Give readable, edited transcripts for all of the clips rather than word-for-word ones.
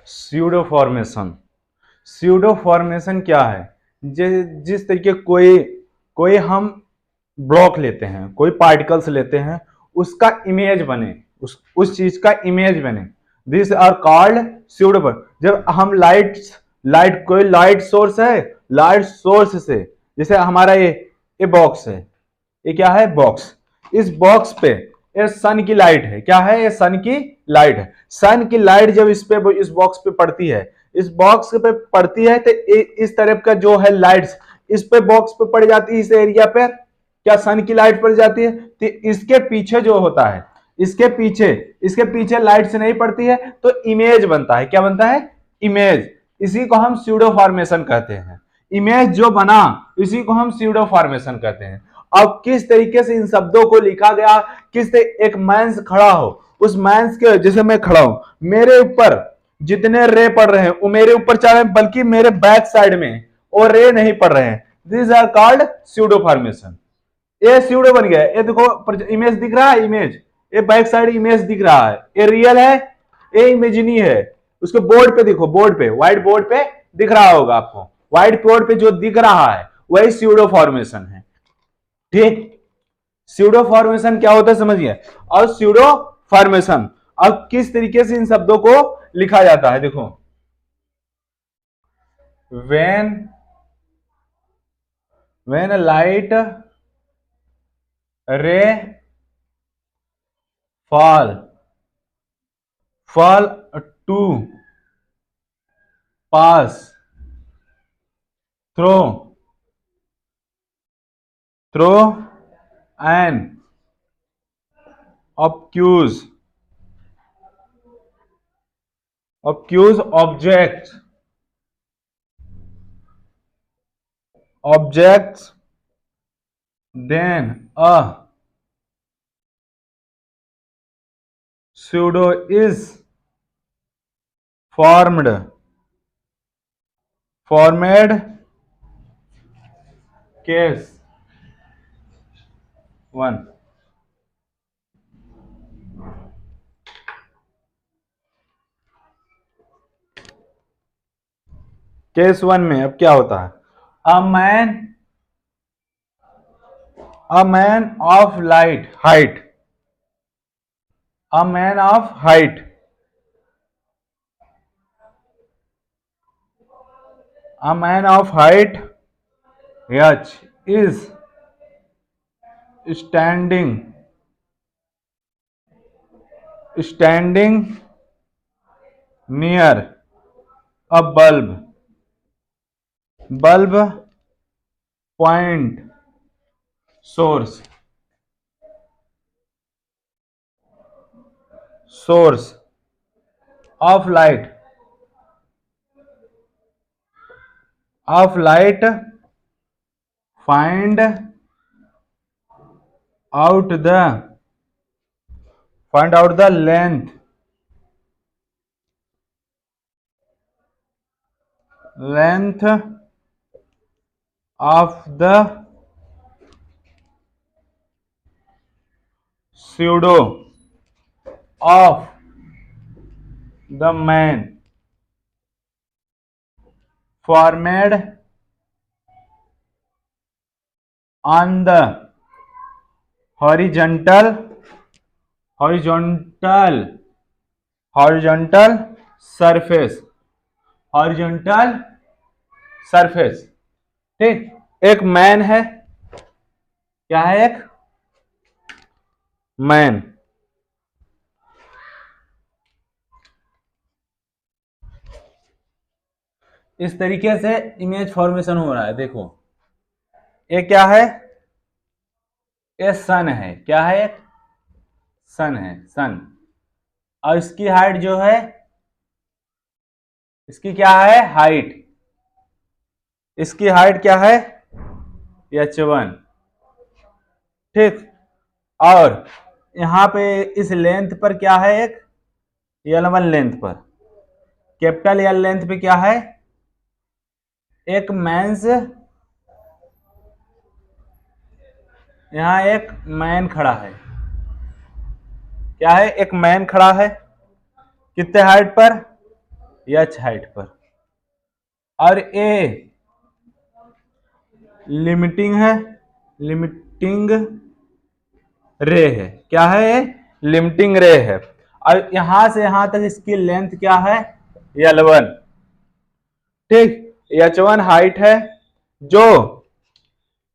Pseudo formation. Pseudo formation क्या है? जिस तरीके कोई हम ब्लॉक लेते हैं, कोई पार्टिकल्स लेते हैं, उसका इमेज बने, उस चीज का इमेज बने, दिस आर कॉल्ड स्यूडो। जब हम लाइट कोई लाइट सोर्स है, लाइट सोर्स से, जैसे हमारा ये बॉक्स है, ये क्या है? बॉक्स। इस बॉक्स पे ये सन की लाइट है, क्या है? ये सन की लाइट है। सन की लाइट जब इस बॉक्स पे पड़ती है, इस बॉक्स पे पड़ती है, तो इस तरफ का जो है लाइट्स इस पे बॉक्स पे पड़ जाती है, इस एरिया पे क्या सन की लाइट पड़ जाती है? तो इसके पीछे जो होता है, इसके पीछे लाइट्स नहीं पड़ती है, तो इमेज बनता है। क्या बनता है? इमेज। इसी को हम स्यूडो फॉर्मेशन कहते हैं। इमेज जो बना, इसी को हम स्यूडो फॉर्मेशन कहते हैं। अब किस तरीके से इन शब्दों को लिखा गया, एक मैंस खड़ा हो, उस मैंस के, जैसे मैं खड़ा हूं, मेरे ऊपर जितने रे पड़ रहे हैं वो मेरे ऊपर चाह रहे हैं, बल्कि मेरे बैक साइड में और रे नहीं पड़ रहे हैं। This are called pseudo formation. ये स्यूडो बन गया। ये देखो इमेज दिख रहा है, इमेज, ये बैक साइड इमेज दिख रहा है, ये रियल है, ये इमेजिनी है। उसके बोर्ड पे देखो, बोर्ड पे, व्हाइट बोर्ड पे दिख रहा होगा आपको, व्हाइट बोर्ड पे जो दिख रहा है वही स्यूडो फॉर्मेशन है। ठीक, स्यूडो फॉर्मेशन क्या होता है समझिए। और स्यूडो फॉर्मेशन अब किस तरीके से इन शब्दों को लिखा जाता है, देखो, when a light ray fall to pass through an obtuse objects, then a pseudo is formed case 1। Case 1 में अब क्या होता है? A man of height, a man of height h is standing near a bulb point source of light find out the length of the pseudo of the man formed on the horizontal surface ठीक। एक man है, क्या है? एक man. इस तरीके से image formation हो रहा है। देखो, ये क्या है? ये सन है, क्या है? एक सन है, सन। और इसकी हाइट जो है, इसकी क्या है? हाइट, इसकी हाइट क्या है? h1। ठीक, और यहां पे इस लेंथ पर क्या है? एक L1 लेंथ पर, कैपिटल L लेंथ पे क्या है? एक मैंस, यहां एक मैन खड़ा है, क्या है? एक मैन खड़ा है, कितने हाइट पर? एच हाइट पर, और ए लिमिटिंग है, लिमिटिंग रे है। क्या है ये? लिमिटिंग रे है। और यहां से यहां तक इसकी लेंथ क्या है? L1। ठीक, H1 हाइट है जो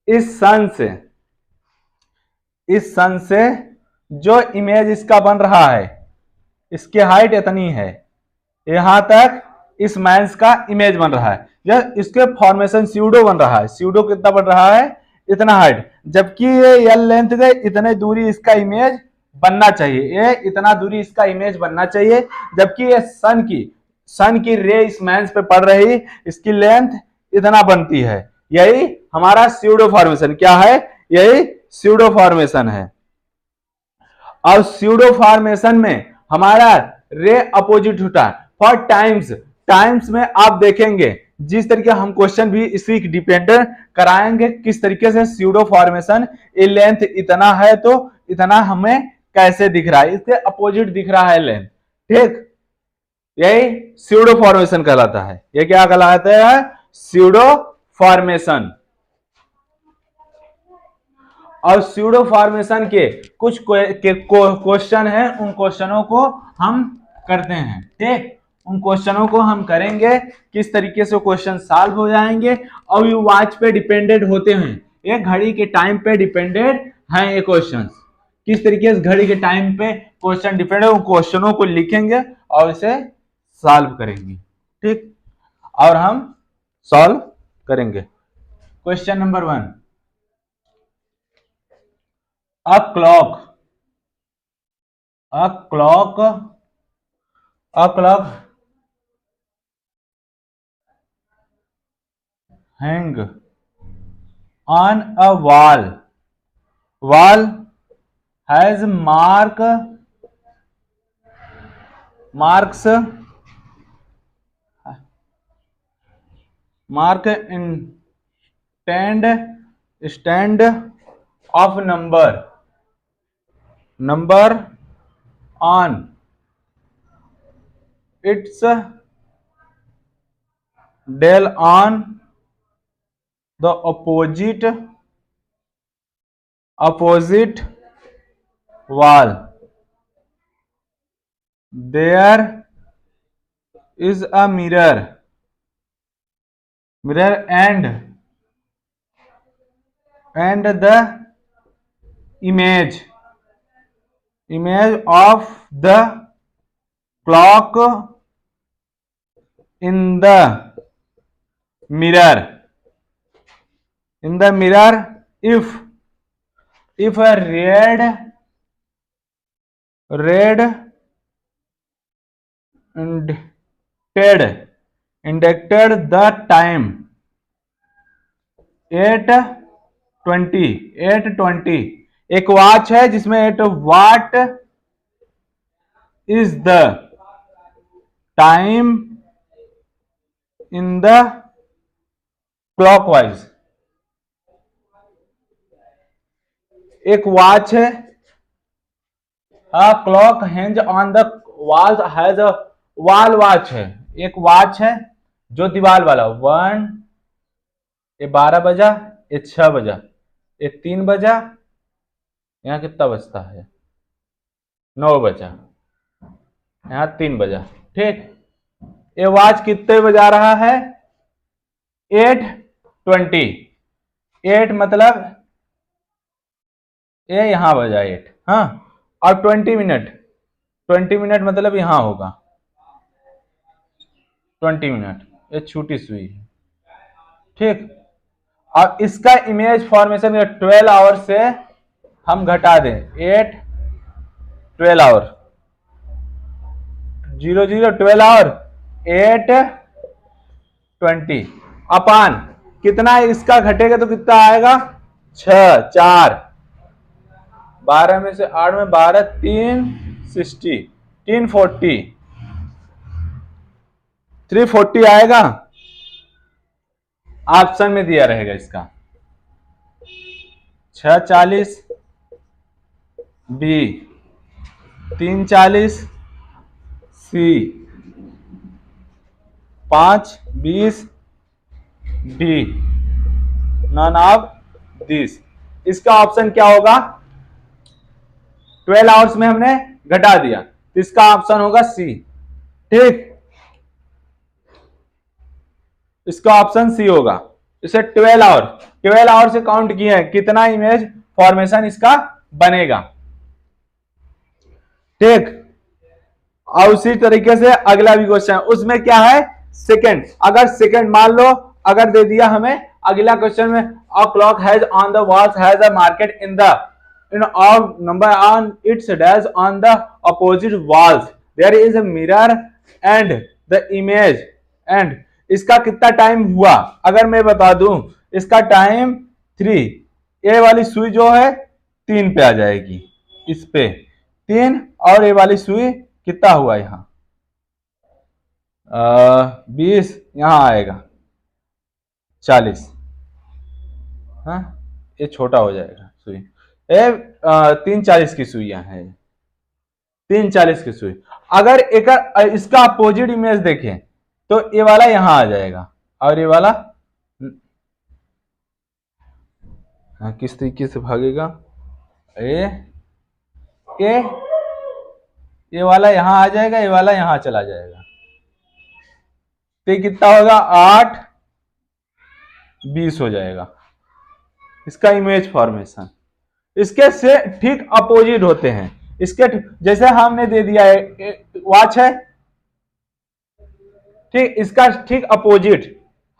इस सन से, इस सन से जो इमेज इसका बन रहा है, इसकी हाइट इतनी है, यहां तक इस मैंस का इमेज बन रहा है, या इसके फॉर्मेशन स्यूडो बन रहा है। स्यूडो कितना बन रहा है? इतना हाइट, जबकि ये एल लेंथ के इतने दूरी इसका इमेज बनना चाहिए, ये इतना दूरी इसका इमेज बनना चाहिए, जबकि ये सन की रे इस मैंस पे पड़ रही, इसकी लेंथ इतना बनती है। यही हमारा स्यूडो फॉर्मेशन क्या है? यही स्यूडो फॉर्मेशन है। और स्यूडो फॉर्मेशन में हमारा रे अपोजिट होता है। फॉर टाइम्स, टाइम्स में आप देखेंगे जिस तरीके हम क्वेश्चन भी इसी डिपेंड कराएंगे किस तरीके से स्यूडो फॉर्मेशन, ये लेंथ इतना है तो इतना हमें कैसे दिख रहा है, इसके अपोजिट दिख रहा है लेंथ। ठीक, यही स्यूडो फॉर्मेशन कहलाता है। ये क्या कहलाता है? Pseudo formation. और स्यूडो फॉर्मेशन के कुछ क्वेश्चन है, उन क्वेश्चनों को हम करते हैं। ठीक, उन क्वेश्चनों को हम करेंगे, किस तरीके से क्वेश्चन सॉल्व हो जाएंगे। और ये वॉच पे डिपेंडेंट होते हैं, ये घड़ी के टाइम पे डिपेंडेंट हैं ये क्वेश्चन। किस तरीके से घड़ी के टाइम पे क्वेश्चन डिपेंड है, उन क्वेश्चनों को लिखेंगे और इसे सॉल्व करेंगे। ठीक, और हम सॉल्व करेंगे। Question number 1, a clock hang on a wall has mark in stand of number on its dial on the opposite wall. There is a mirror and the image of the clock in the mirror. If a red indicated the time 8:20। एक watch है जिसमें 8 what is the time in the clockwise. एक watch है, clock hedge on the wall has a wall watch है, एक watch है जो दीवार वाला 1, ये 12 बजा, ये 6 बजा, ये 3 बजा, यहाँ कितना बजता है? 9 बजा, यहाँ 3 बजा। ठीक, ये वॉच कितने बजा रहा है? 8:20। 8 मतलब ये यहां बजा 8, हाँ, और 20 मिनट मतलब यहां होगा 20 मिनट, ये छोटी सुई है। ठीक, अब इसका इमेज फॉर्मेशन 12 आवर से हम घटा दें 8 12 आवर 00 12 आवर 8:20 अपान कितना इसका घटेगा तो कितना आएगा? 6 4 12 में से 8 में 12 3 60 340 आएगा। ऑप्शन में दिया रहेगा इसका 6:40 B, 3:40 C, 5, 20 D, none of this. इसका ऑप्शन क्या होगा? 12 आवर्स में हमने घटा दिया तो इसका ऑप्शन होगा सी। ठीक, इसका ऑप्शन सी होगा। इसे 12 आवर से काउंट किए हैं, कितना इमेज फॉर्मेशन इसका बनेगा। ठीक, और उसी तरीके से अगला भी क्वेश्चन, उसमें क्या है? सेकंड। अगर सेकंड मान लो अगर दे दिया हमें अगला क्वेश्चन में, a clock has on the walls has a market in of number on its dash on the opposite walls there is a mirror and the image and. इसका कितना टाइम हुआ? अगर मैं बता दूं इसका टाइम 3, ये वाली सुई जो है 3 पे आ जाएगी, इस पे 3, और ये वाली सुई कितना हुआ यहाँ 20, यहां आएगा 40। हाँ, ये छोटा हो जाएगा सुई। ये 340 की सुइयां हैं, 340 की सुई। अगर एक इसका अपोजिट इमेज देखें तो ये वाला यहां आ जाएगा और ये वाला किस तरीके से भागेगा? ये वाला यहां आ जाएगा, ये वाला यहां चला जाएगा, तो कितना होगा? 8, 20 हो जाएगा इसका इमेज फॉर्मेशन। इसके से ठीक अपोजिट होते हैं। इसके जैसे हमने दे दिया है वॉच है, ठीक, इसका ठीक अपोजिट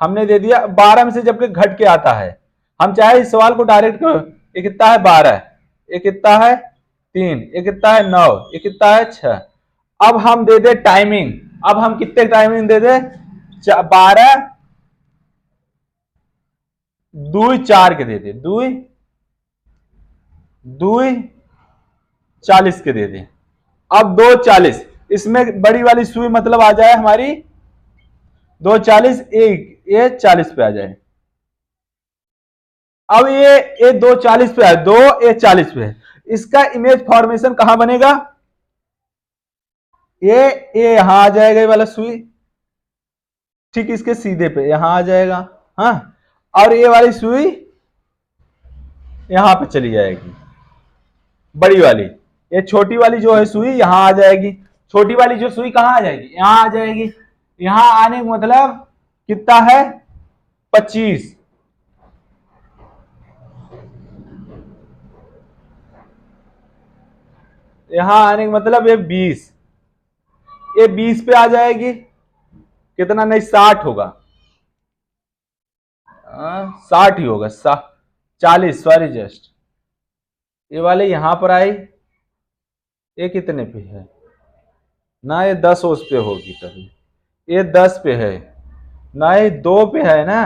हमने दे दिया 12 में से जबकि घट के आता है। हम चाहे इस सवाल को डायरेक्ट करो, ये कितना है 12, ये कितना है 3, ये कितना है 9, ये कितना है 6। अब हम दे दे टाइमिंग, अब हम कितने टाइमिंग दे दे? 12, 2, 4 के दे दे, 2, 40 के दे दे। अब 2:40, इसमें बड़ी वाली सुई मतलब आ जाए हमारी 2:40, ये 40 पे आ जाए। अब ये 2:40 पे है, 2, ये 40 पे है। इसका इमेज फॉर्मेशन कहां बनेगा? ये यहां आ जाएगा, ये वाला सुई ठीक इसके सीधे पे यहां आ जाएगा। हाँ, और ये वाली सुई यहां पे चली जाएगी बड़ी वाली। ये छोटी वाली जो है सुई यहां आ जाएगी, छोटी वाली जो सुई कहां आ जाएगी? यहां आ जाएगी। यहां आने का मतलब कितना है? 25। यहां आने का मतलब ये 20, ये 20 पे आ जाएगी। कितना? नहीं, 60 होगा, 60 ही होगा, 40, सॉरी जस्ट। ये वाले यहां पर आई, ये कितने पे है ना? ये 10 उस पे होगी तभी, ये 10 पे है ना, ये 2 पे है ना,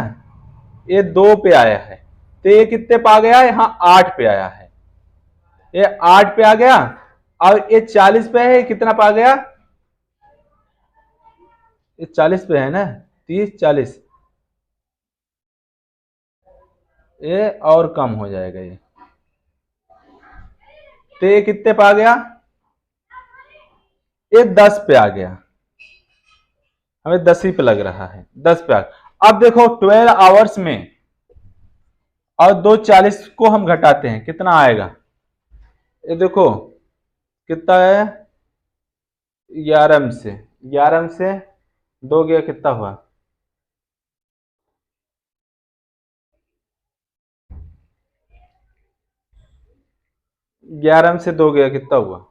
ये 2 पे आया है, तो ये कितने पे आ गया? यहाँ 8 पे आया है, ये 8 पे आ गया। और ये 40 पे है, कितना पे आ गया? ये 40 पे है ना, 30, 40, ये और कम हो जाएगा ये, तो ये कितने पे आ गया? ये 10 पे आ गया, हमें 10 ही पे लग रहा है, 10 पे आ गया। अब देखो 12 आवर्स में और 2:40 को हम घटाते हैं, कितना आएगा? ये देखो कितना है? 11 से 2 गया, कितना हुआ? 11 से 2 गया, कितना हुआ?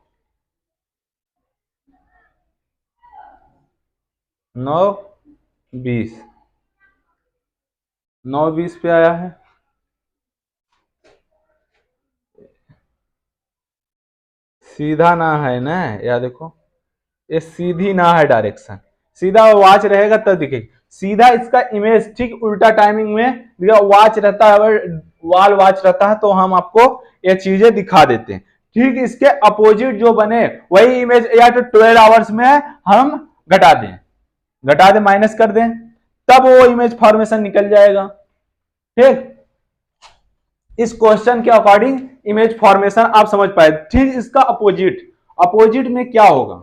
9, 20, 9, 20 पे आया है। सीधा ना है ना, या देखो ये सीधी ना है डायरेक्शन, सीधा वॉच रहेगा तब दिखेगी। सीधा इसका इमेज ठीक उल्टा टाइमिंग में वॉच रहता है, अगर वॉल वॉच रहता है तो हम आपको ये चीजें दिखा देते हैं। ठीक इसके अपोजिट जो बने वही इमेज या तो 12 आवर्स में हम घटा दें, माइनस कर दें, तब वो इमेज फॉर्मेशन निकल जाएगा। ठीक, इस क्वेश्चन के अकॉर्डिंग इमेज फॉर्मेशन आप समझ पाए। ठीक, इसका अपोजिट में क्या होगा?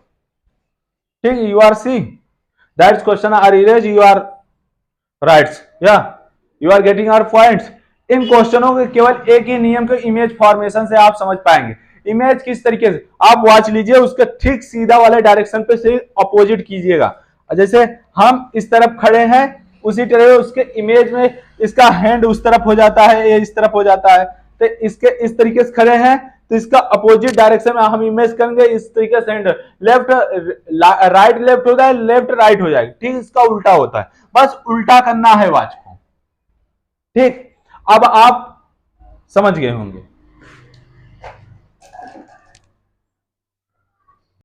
ठीक, you are see that's question are erase, you are rights, या you are getting our points. इन क्वेश्चनों के केवल एक ही नियम को इमेज फॉर्मेशन से आप समझ पाएंगे। इमेज किस तरीके से, आप वॉच लीजिए, उसके ठीक सीधा वाले डायरेक्शन पे से अपोजिट कीजिएगा। जैसे हम इस तरफ खड़े हैं, उसी तरह उसके इमेज में इसका हैंड उस तरफ हो जाता है, ये इस तरफ हो जाता है। तो इसके इस तरीके से खड़े हैं तो इसका अपोजिट डायरेक्शन में हम इमेज करेंगे, इस तरीके से हैंड लेफ्ट राइट लेफ्ट होता है, लेफ्ट राइट हो जाएगा, ठीक इसका उल्टा होता है। बस उल्टा करना है वॉच को, ठीक। अब आप समझ गए होंगे।